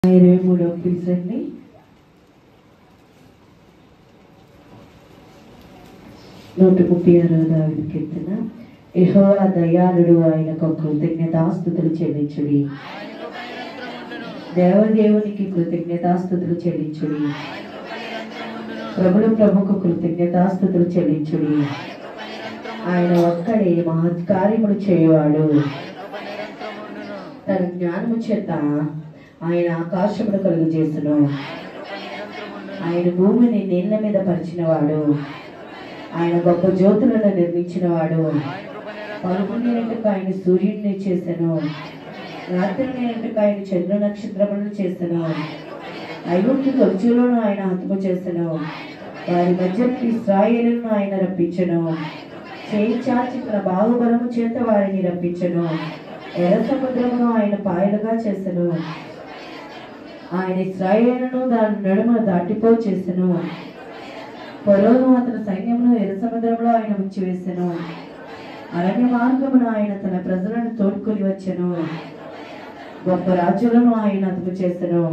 23వ కీర్తన 136వ దావీదు కీర్తన. యెహోవా దయాళుడు, ఆయనకు కృతజ్ఞతాస్తుతులు చెల్లించుడి. దేవదేవునికి కృతజ్ఞతాస్తుతులు చెల్లించుడి. ప్రభుకు కృతజ్ఞతాస్తుతులు చెల్లించుడి. ఆయన ఒక్కడే మహత్కార్యములు చేయవాడు. తన జ్ఞానము చేత ఆయన ఆకాశమును కలుగు చేసును. ఆయన భూమిని నీళ్ల మీద పరిచినవాడు. ఆయన గొప్ప జ్యోతులను నిర్మించినవాడు. పలుపునేటకు ఆయన సూర్యుడిని చేసెను. రాత్రి నేటకు ఆయన చంద్ర నక్షత్రములను చేసెను. ఐగుప్తు తొలచులను ఆయన హతము చేసెను. వారి మధ్య ఇశ్రాయేలును ఆయన రప్పించెను. చేయి చాచి తన బాహుబలము చేత వారిని రప్పించెను. ఎర్ర సముద్రమును ఆయన పాయలుగా చేసెను. ఆయన ఇశ్రాయేలును దాని నడుమ దాటిపో చేసెను. ఫరోను అతని సైన్యమును ఎర్ర సముద్రంలో ఆయన ముంచివేసెను. అరణ్య మార్గమును ఆయన తన ప్రజలను తోడుకొని వచ్చెను. గొప్ప రాజులను ఆయన హతము చేసెను.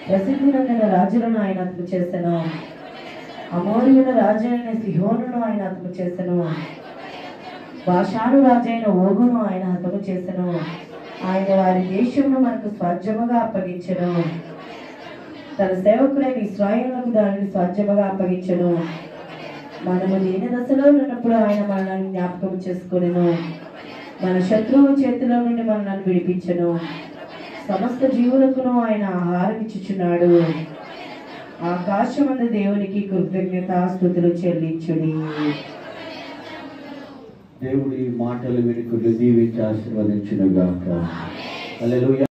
ప్రసిద్ధి నొందిన రాజులను ఆయన హతము చేసెను. అమోరీయుల రాజైన సిహోనును ఆయన హతము చేసెను. బాషాను రాజైన ఓగును ఆయన హతము చేసెను. ఆయన వారి దేశమును మనకు స్వాస్థ్యముగా అప్పగించెను. తన సేవకుడైన ఇశ్రాయేలుకు దానిని స్వాస్థ్యముగా అప్పగించెను. మనము దీని దశలో ఉన్నప్పుడు ఆయన మనల్ని జ్ఞాపకం చేసుకొనెను. మన శత్రువు చేతిలో నుండి మనల్ని విడిపించెను. సమస్త జీవులకును ఆయన ఆహారం ఇచ్చుచున్నాడు. ఆకాశమందు దేవునికి కృతజ్ఞతాస్తుతులు చెల్లించుడి. దేవుడి మాటలు వినుకులు దీవించి ఆశీర్వదించును గాక. హల్లెలూయా.